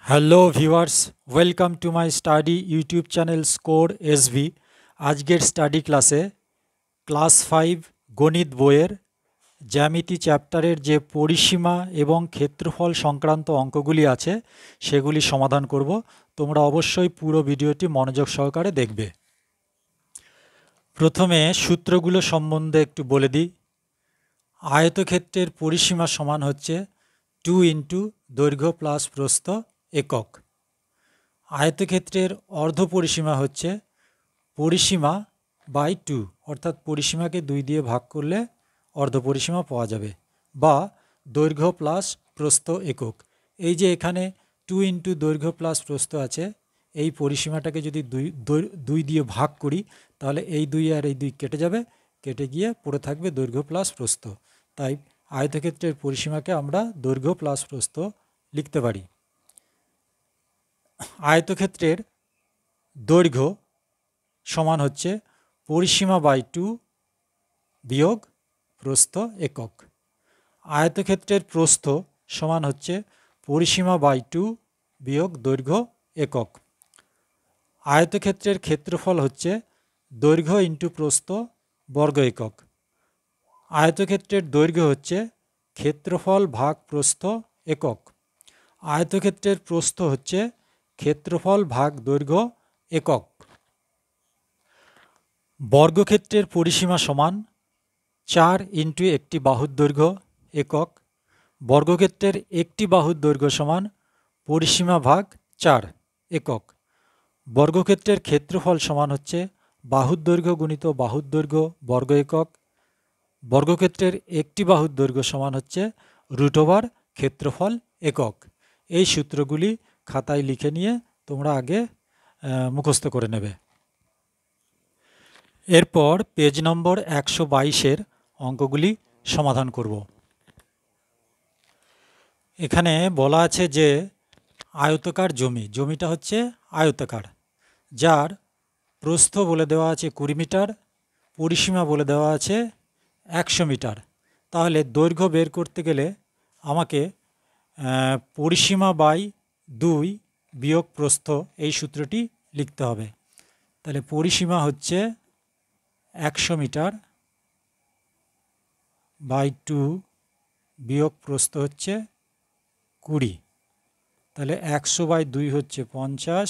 Hello viewers, welcome to my study YouTube channel score SV. আজকের study ক্লাসে class 5 গণিত বইয়ের জ্যামিতি চ্যাপ্টারের যে পরিসীমা এবং ক্ষেত্রফল সংক্রান্ত অঙ্কগুলি আছে সেগুলি সমাধান করব। তোমরা অবশ্যই পুরো ভিডিওটি মনোযোগ সহকারে দেখবে। প্রথমে সূত্রগুলো সম্বন্ধে একটু বলে দিই। আয়তক্ষেত্রের পরিসীমা সমান হচ্ছে 2 ইন্টু দৈর্ঘ্য প্লাস প্রস্থ একক। আয়তক্ষেত্রের অর্ধ পরিসীমা হচ্ছে পরিসীমা বাই 2, অর্থাৎ পরিসীমাকে 2 দিয়ে ভাগ করলে অর্ধ পরিসীমা পাওয়া যাবে, বা দৈর্ঘ্য প্লাস প্রস্থ একক। এই যে এখানে 2 ইন্টু দৈর্ঘ্য প্লাস প্রস্থ আছে, এই পরিসীমাটাকে যদি 2 দিয়ে ভাগ করি তাহলে এই 2 আর এই 2 কেটে যাবে, কেটে গিয়ে পড়ে থাকবে দৈর্ঘ্য প্লাস প্রস্থ। তাই আয়তক্ষেত্রের পরিসীমাকে আমরা দৈর্ঘ্য প্লাস প্রস্থ লিখতে পারি। আয়তক্ষেত্রের দৈর্ঘ্য সমান হচ্ছে পরিসীমা বাই 2 বিয়োগ প্রস্থ একক। আয়তক্ষেত্রের প্রস্থ সমান হচ্ছে পরিসীমা বাই 2 বিয়োগ দৈর্ঘ্য একক। আয়তক্ষেত্রের ক্ষেত্রফল হচ্ছে দৈর্ঘ্য ইন্টু প্রস্থ বর্গ একক। আয়তক্ষেত্রের দৈর্ঘ্য হচ্ছে ক্ষেত্রফল ভাগ প্রস্থ একক। আয়তক্ষেত্রের প্রস্থ হচ্ছে ক্ষেত্রফল ভাগ দৈর্ঘ্য একক। বর্গক্ষেত্রের পরিসীমা সমান 4 ইন্টু একটি বাহুর দৈর্ঘ্য একক। বর্গক্ষেত্রের একটি বাহুর দৈর্ঘ্য সমান পরিসীমা ভাগ 4 একক। বর্গক্ষেত্রের ক্ষেত্রফল সমান হচ্ছে বাহুর দৈর্ঘ্য গুণিত বাহুর দৈর্ঘ্য বর্গ একক। বর্গক্ষেত্রের একটি বাহুর দৈর্ঘ্য সমান হচ্ছে √ওভার ক্ষেত্রফল একক। এই সূত্রগুলি খাতায় লিখে নিয়ে তোমরা আগে মুখস্থ করে নেবে। এরপর পেজ নম্বর 122-এর অঙ্কগুলি সমাধান করব। এখানে বলা আছে যে আয়তকার জমিটা হচ্ছে আয়তকার, যার প্রস্থ বলে দেওয়া আছে 20 মিটার, পরিসীমা বলে দেওয়া আছে 100 মিটার। তাহলে দৈর্ঘ্য বের করতে গেলে আমাকে পরিসীমা বাই 2 বিয়োগ প্রস্থ এই সূত্রটি লিখতে হবে। তাহলে পরিসীমা হচ্ছে 100 মিটার বাই 2 বিয়োগ প্রস্থ হচ্ছে 20। তাহলে 100 বাই 2 হচ্ছে 50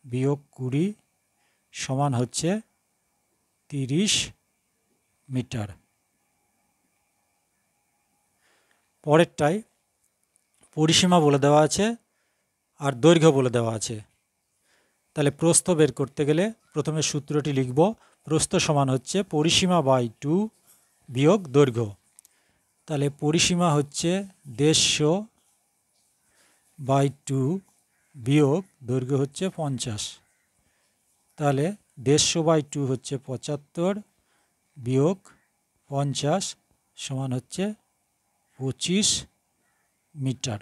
বিয়োগ 20 সমান হচ্ছে 30 মিটার। পরেরটায় পরিসীমা বলে দেওয়া আছে আর দৈর্ঘ্য বলে দেওয়া আছে। তাহলে প্রস্থ বের করতে গেলে প্রথমে সূত্রটি লিখব। প্রস্থ সমান হচ্ছে পরিসীমা বাই 2 বিয়োগ দৈর্ঘ্য। তাহলে পরিসীমা হচ্ছে 150 বাই 2 বিয়োগ দৈর্ঘ্য হচ্ছে 50। তাহলে 150 বাই 2 হচ্ছে 75 বিয়োগ 50 সমান হচ্ছে 25 মিটার।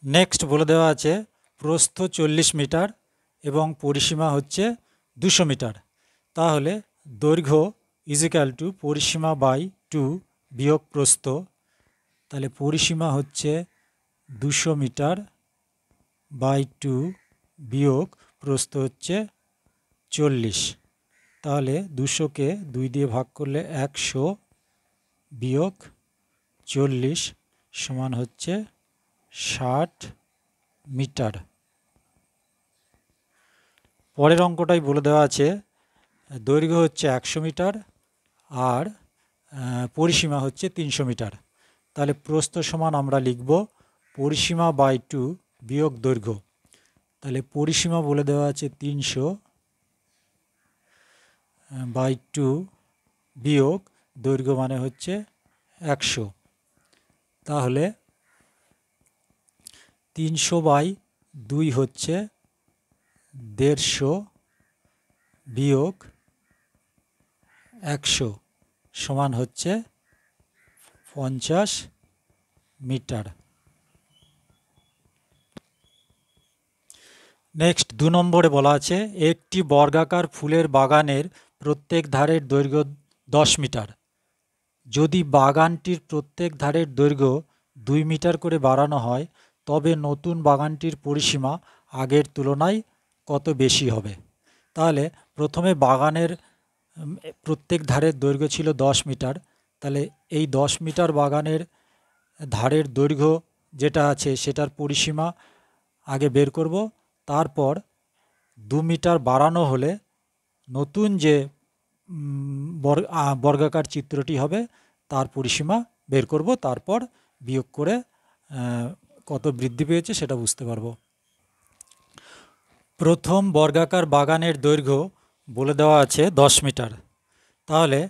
নেক্সট বলে দেওয়া আছে প্রস্থ 40 মিটার এবং পরিসীমা হচ্ছে 200 মিটার। তাহলে দৈর্ঘ্য ইজিক্যাল টু পরিসীমা বাই 2 বিয়োগ প্রস্থ। তাহলে পরিসীমা হচ্ছে 200 মিটার বাই 2 বিয়োগ প্রস্থ হচ্ছে 40। তাহলে 200কে 2 দিয়ে ভাগ করলে 100 বিয়োগ 40 সমান হচ্ছে 60 মিটার। পরের অঙ্কটাই বলে দেওয়া আছে দৈর্ঘ্য হচ্ছে 100 মিটার আর পরিসীমা হচ্ছে 300 মিটার। তাহলে প্রস্থ সমান আমরা লিখব পরিসীমা বাই 2 বিয়োগ দৈর্ঘ্য। তাহলে পরিসীমা বলে দেওয়া আছে 300 বাই 2 বিয়োগ দৈর্ঘ্য মানে হচ্ছে 100। তাহলে 300 বাই 2 হচ্ছে 150 বিয়োগ 100 সমান হচ্ছে 50 মিটার। নেক্সট 2 নম্বরে বলা আছে একটি বর্গাকার ফুলের বাগানের প্রত্যেক ধারের দৈর্ঘ্য 10 মিটার। যদি বাগানটির প্রত্যেক ধারের দৈর্ঘ্য 2 মিটার করে বাড়ানো হয় তবে নতুন বাগানটির পরিসীমা আগের তুলনায় কত বেশি হবে? তাহলে প্রথমে বাগানের প্রত্যেক ধারের দৈর্ঘ্য ছিল 10 মিটার। তাহলে এই 10 মিটার বাগানের ধারের দৈর্ঘ্য যেটা আছে সেটার পরিসীমা আগে বের করব। তারপর 2 মিটার বাড়ানো হলে নতুন যে বর্গাকার চিত্রটি হবে তার পরিসীমা বের করব, তারপর বিয়োগ করে কত বৃদ্ধি পেয়েছে সেটা বুঝতে পারবো। প্রথম বর্গাকার বাগানের দৈর্ঘ্য বলে দেওয়া আছে 10 মিটার। তাহলে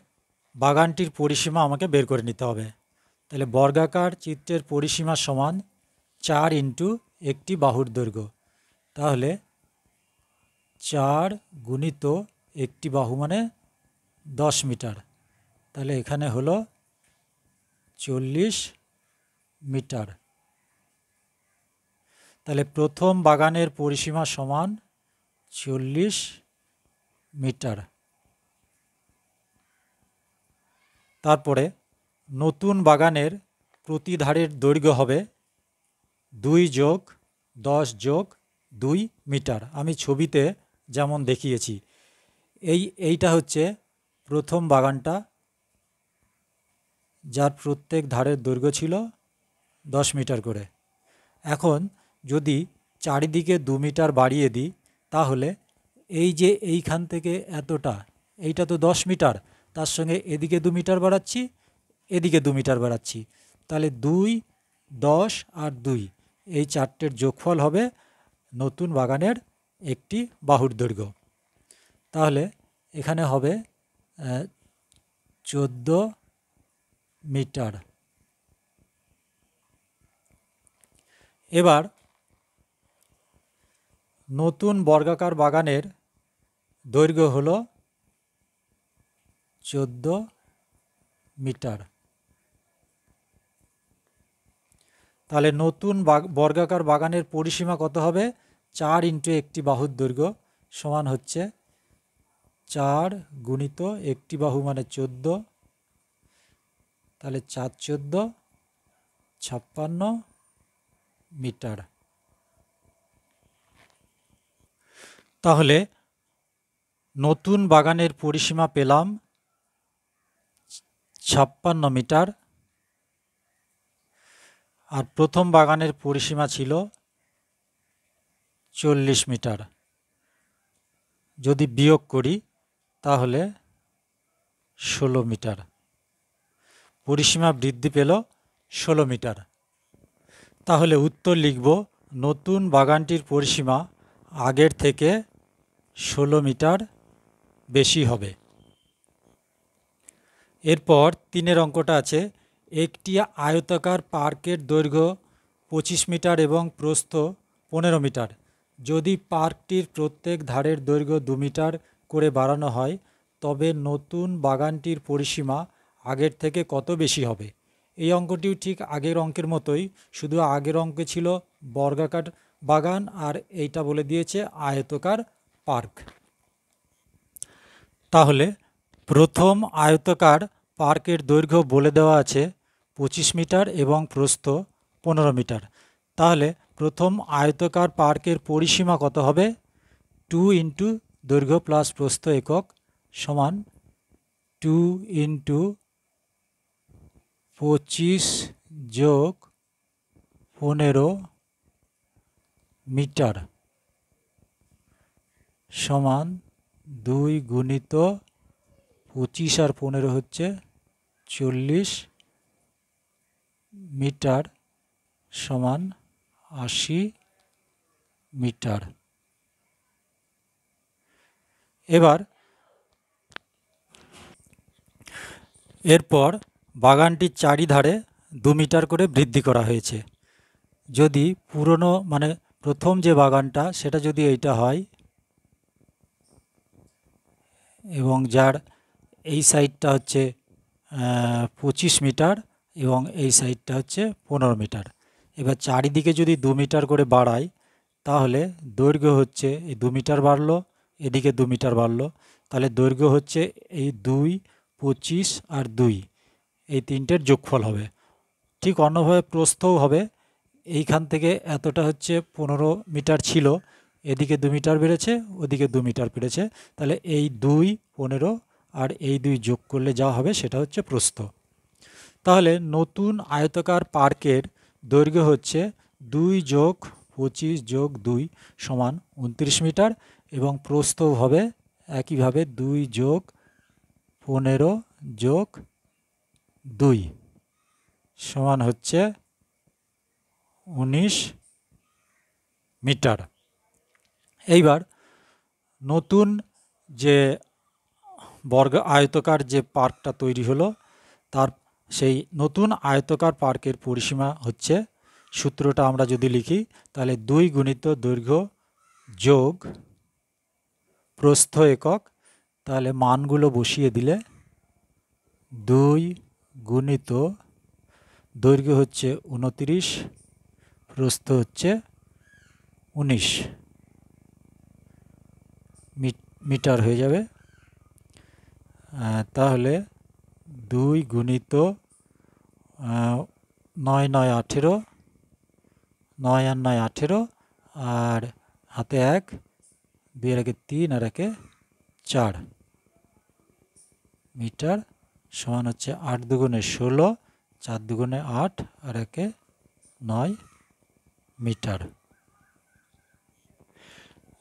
বাগানটির পরিসীমা আমাকে বের করে নিতে হবে। তাহলে বর্গাকার চিত্রের পরিসীমা সমান 4 ইন্টু একটি বাহুর দৈর্ঘ্য। তাহলে 4 গুণিত একটি বাহু মানে 10 মিটার। তাহলে এখানে হলো 40 মিটার। তাহলে প্রথম বাগানের পরিসীমা সমান 40 মিটার। তারপরে নতুন বাগানের প্রতি ধারের দৈর্ঘ্য হবে 2 যোগ 10 যোগ 2 মিটার। আমি ছবিতে যেমন দেখিয়েছি এইটা হচ্ছে প্রথম বাগানটা, যার প্রত্যেক ধারের দৈর্ঘ্য ছিল 10 মিটার করে। এখন যদি চারিদিকে 2 মিটার বাড়িয়ে দিই তাহলে এই যে এইখান থেকে এতটা, এইটা তো 10 মিটার, তার সঙ্গে এদিকে 2 মিটার বাড়াচ্ছি, এদিকে 2 মিটার বাড়াচ্ছি। তাহলে 2, 10 আর 2 এই চারটের যোগফল হবে নতুন বাগানের একটি বাহুর দৈর্ঘ্য। তাহলে এখানে হবে 14 মিটার। এবার নতুন বর্গাকার বাগানের দৈর্ঘ্য হলো 14 মিটার। তাহলে নতুন বর্গাকার বাগানের পরিসীমা কত হবে? 4 ইন্টু একটি বাহুর দৈর্ঘ্য সমান হচ্ছে 4 গুণিত একটি বাহু মানে 14। তাহলে 4 14 56 মিটার। তাহলে নতুন বাগানের পরিসীমা পেলাম 56 মিটার, আর প্রথম বাগানের পরিসীমা ছিল 40 মিটার। যদি বিয়োগ করি তাহলে 16 মিটার। পরিসীমা বৃদ্ধি পেল 16 মিটার। তাহলে উত্তর লিখব নতুন বাগানটির পরিসীমা আগের থেকে 16 মিটার বেশি হবে। এরপর 3 অঙ্কটা আছে, একটি আয়তাকার পার্কের দৈর্ঘ্য 25 মিটার এবং প্রস্থ 15 মিটার। যদি পার্কটির প্রত্যেক ধারের দৈর্ঘ্য 2 মিটার করে বাড়ানো হয় তবে নতুন বাগানটির পরিসীমা আগের থেকে কত বেশি হবে? এই অঙ্কটিও ঠিক আগের অঙ্কের মতোই, শুধু আগের অঙ্কে ছিল বর্গাকার বাগান আর এইটা বলে দিয়েছে আয়তাকার পার্ক। তাহলে প্রথম আয়তাকার পার্কের দৈর্ঘ্য বলে দেওয়া আছে 25 মিটার এবং প্রস্থ 15 মিটার। তাহলে প্রথম আয়তাকার পার্কের পরিসীমা কত হবে? 2 ইন্টু দৈর্ঘ্য প্লাস প্রস্থ একক সমান 2 ইন্টু 25 যোগ 15 মিটার সমান 2 গুণিত 25 আর 15 হচ্ছে 40 মিটার সমান 80 মিটার। এরপর বাগানটির চারিধারে 2 মিটার করে বৃদ্ধি করা হয়েছে। যদি পুরনো মানে প্রথম যে বাগানটা সেটা যদি এইটা হয় এবং যার এই সাইডটা হচ্ছে 25 মিটার এবং এই সাইডটা হচ্ছে 15 মিটার। এবার চারিদিকে যদি 2 মিটার করে বাড়াই তাহলে দৈর্ঘ্য হচ্ছে এই 2 মিটার বাড়লো, এদিকে 2 মিটার বাড়লো, তাহলে দৈর্ঘ্য হচ্ছে এই 2, 25 আর 2 এই তিনটের যোগফল হবে। ঠিক অন্যভাবে প্রস্থও হবে। এইখান থেকে এতটা হচ্ছে 15 মিটার ছিল, এদিকে 2 মিটার বেড়েছে, ওদিকে 2 মিটার বেড়েছে, তাহলে এই 2 15 আর এই 2 যোগ করলে যা হবে সেটা হচ্ছে প্রস্থ। তাহলে নতুন আয়তাকার পার্কের দৈর্ঘ্য হচ্ছে 2 যোগ 25 যোগ 2 সমান 29 মিটার এবং প্রস্থ হবে একইভাবে 2 যোগ 15 যোগ 2 সমান হচ্ছে 19 মিটার। এইবার নতুন যে আয়তাকার যে পার্কটা তৈরি হলো, তার সেই নতুন আয়তাকার পার্কের পরিসীমা হচ্ছে, সূত্রটা আমরা যদি লিখি তাহলে 2 গুণিত দৈর্ঘ্য যোগ প্রস্থ একক। তাহলে মানগুলো বসিয়ে দিলে 2 গুণিত দৈর্ঘ্য হচ্ছে 29, প্রস্থ হচ্ছে 19 মিটার হয়ে যাবে। তাহলে 2 গুণিত 9 9 18, 9 আর 9 18, আর হাতে 1, 2 এর আগে 3 আর একে 4 মিটার সমান হচ্ছে 8 দুগুণে 16, 4 দুগুণে 8 আর একে 9 মিটার।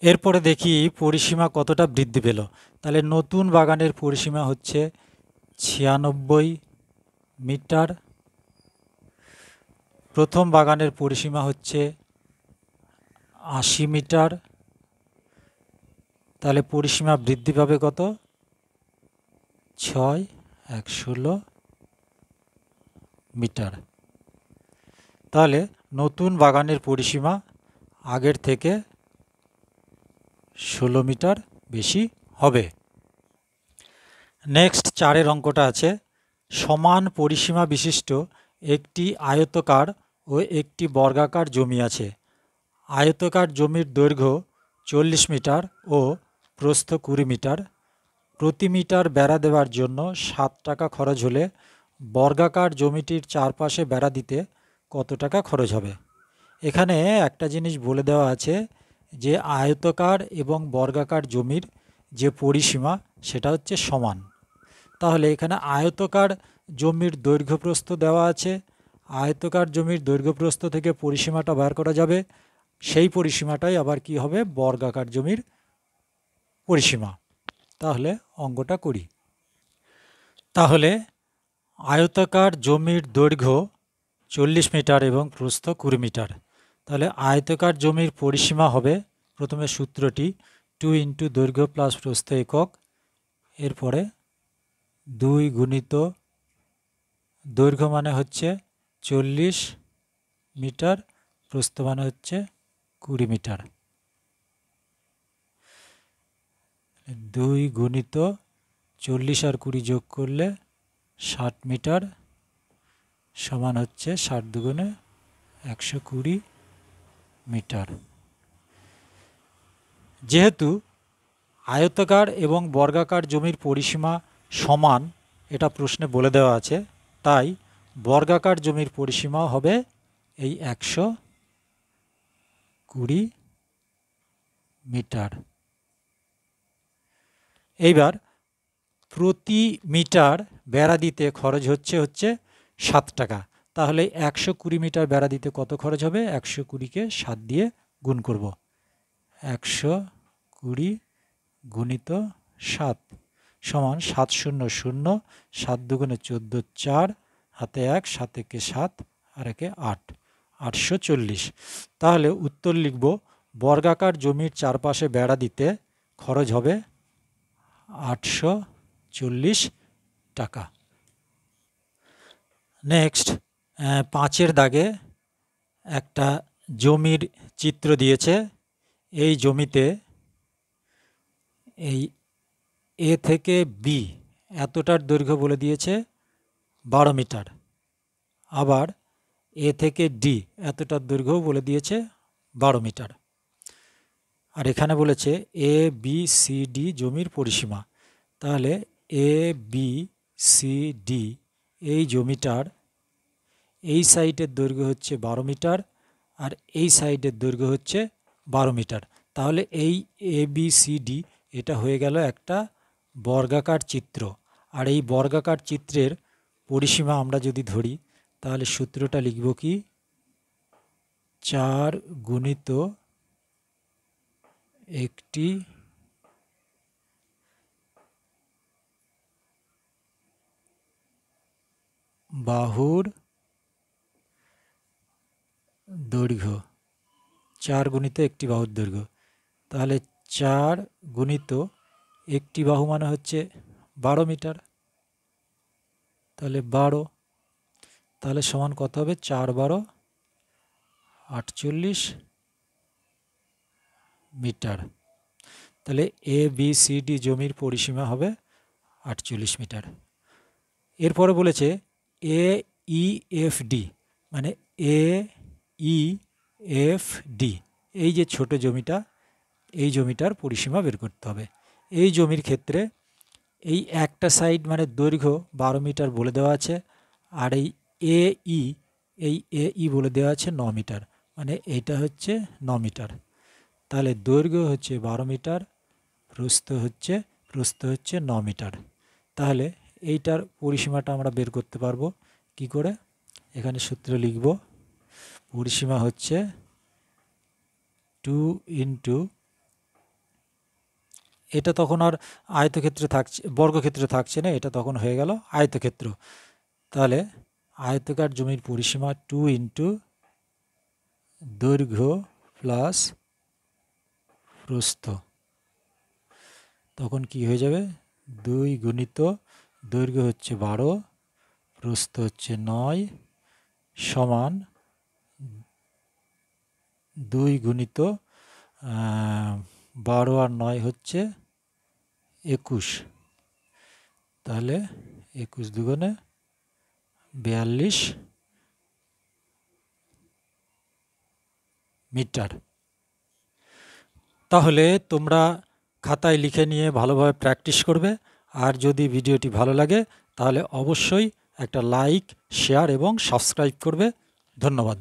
এরপরে দেখি পরিসীমা কতটা বৃদ্ধি পেল। তাহলে নতুন বাগানের পরিসীমা হচ্ছে 96 মিটার, প্রথম বাগানের পরিসীমা হচ্ছে 80 মিটার। তাহলে পরিসীমা বৃদ্ধি পাবে কত? 6 1 16 মিটার। তাহলে নতুন বাগানের পরিসীমা আগের থেকে 16 মিটার বেশি হবে। নেক্সট 4 অঙ্কটা আছে, সমান পরিসীমা বিশিষ্ট একটি আয়তাকার ও একটি বর্গাকার জমি আছে। আয়তাকার জমির দৈর্ঘ্য 40 মিটার ও প্রস্থ 20 মিটার। প্রতি মিটার বেড়া দেওয়ার জন্য 7 টাকা খরচ হলে বর্গাকার জমিটির চারপাশে বেড়া দিতে কত টাকা খরচ হবে? এখানে একটা জিনিস বলে দেওয়া আছে যে আয়তাকার এবং বর্গাকার জমির যে পরিসীমা সেটা হচ্ছে সমান। তাহলে এখানে আয়তাকার জমির দৈর্ঘ্য প্রস্থ দেওয়া আছে, আয়তাকার জমির দৈর্ঘ্য প্রস্থ থেকে পরিসীমাটা বের করা যাবে, সেই পরিসীমাটাই আবার কি হবে? বর্গাকার জমির পরিসীমা। তাহলে অঙ্কটা করি। তাহলে আয়তাকার জমির দৈর্ঘ্য 40 মিটার এবং প্রস্থ 20 মিটার। তাহলে আয়তাকার জমির পরিসীমা হবে, প্রথমে সূত্রটি 2 ইন্টু দৈর্ঘ্য প্লাস প্রস্থ একক, এরপরে 2 গুণিত দৈর্ঘ্য মানে হচ্ছে 40 মিটার, প্রস্থ মানে হচ্ছে 20 মিটার। 2 গুণিত 40 আর 20 যোগ করলে 60 মিটার সমান হচ্ছে 60 দুগুণে 120 মিটার। যেহেতু আয়তাকার এবং বর্গাকার জমির পরিসীমা সমান, এটা প্রশ্নে বলে দেওয়া আছে, তাই বর্গাকার জমির পরিসীমা হবে এই 120 মিটার। এইবার প্রতি মিটার বেড়া দিতে খরচ হচ্ছে 7 টাকা। তাহলে 120 মিটার বেড়া দিতে কত খরচ হবে? 120কে 7 দিয়ে গুণ করব। 120 গুণিত 7 সমান 7 0 0, 7 দুগুণে 14, 4 হাতে 1, 7 একে 7 আর একে 8, 840। তাহলে উত্তর লিখব, বর্গাকার জমির চারপাশে বেড়া দিতে খরচ হবে 840 টাকা। নেক্সট 5 দাগে একটা জমির চিত্র দিয়েছে। এই জমিতে এই এ থেকে বি এতটার দৈর্ঘ্য বলে দিয়েছে 12 মিটার, আবার এ থেকে ডি এতটার দৈর্ঘ্য বলে দিয়েছে 12 মিটার। আর এখানে বলেছে এ বি সি ডি জমির পরিসীমা। তাহলে এ বি সি ডি এই জমিটার এই সাইডের দৈর্ঘ্য হচ্ছে 12 মিটার আর এই সাইডের দৈর্ঘ্য হচ্ছে 12 মিটার। তাহলে এই ABCD এটা হয়ে গেল একটা বর্গাকার চিত্র। আর এই বর্গাকার চিত্রের পরিসীমা আমরা যদি ধরি তাহলে সূত্রটা লিখব কি, 4 গুণিত একটি বাহুর দৈর্ঘ্য, 4 গুণিত একটি বাহুর দৈর্ঘ্য। তাহলে 4 গুণিত একটি বাহু মানে হচ্ছে 12 মিটার, তাহলে 12, তাহলে সমান কত হবে, 4 12 48 মিটার। তাহলে ABCD জমির পরিসীমা হবে 48 মিটার। এরপরে বলেছে AEFD মানে AEFD এই যে ছোট জমিটা, এই জমিটার পরিসীমা বের করতে হবে। এই জমির ক্ষেত্রে এই একটা সাইড মানে দৈর্ঘ্য 12 মিটার বলে দেওয়া আছে, আর এই AE বলে দেওয়া আছে 9 মিটার, মানে এইটা হচ্ছে 9 মিটার। তাহলে দৈর্ঘ্য হচ্ছে 12 মিটার, প্রস্থ হচ্ছে 9 মিটার। তাহলে এইটার পরিসীমাটা আমরা বের করতে পারবো কি করে, এখানে সূত্র লিখব, পরিসীমা হচ্ছে 2 ইন্টু, এটা তখন আর আয়তক্ষেত্রে থাকছে, বর্গক্ষেত্রে থাকছে না, এটা তখন হয়ে গেল আয়তক্ষেত্র। তাহলে আয়তকার জমির পরিসীমা 2 ইন্টু দৈর্ঘ্য প্লাস প্রস্থ, তখন কি হয়ে যাবে, 2 গুণিত দৈর্ঘ্য হচ্ছে 12, প্রস্থ হচ্ছে 9 সমান 2 গুণিত 12 আর 9 হচ্ছে 21, তাহলে 21 দুগুণে 42 মিটার। তাহলে তোমরা খাতায় লিখে নিয়ে ভালোভাবে প্র্যাকটিস করবে। আর যদি ভিডিওটি ভালো লাগে তাহলে অবশ্যই একটা লাইক, শেয়ার এবং সাবস্ক্রাইব করবে। ধন্যবাদ।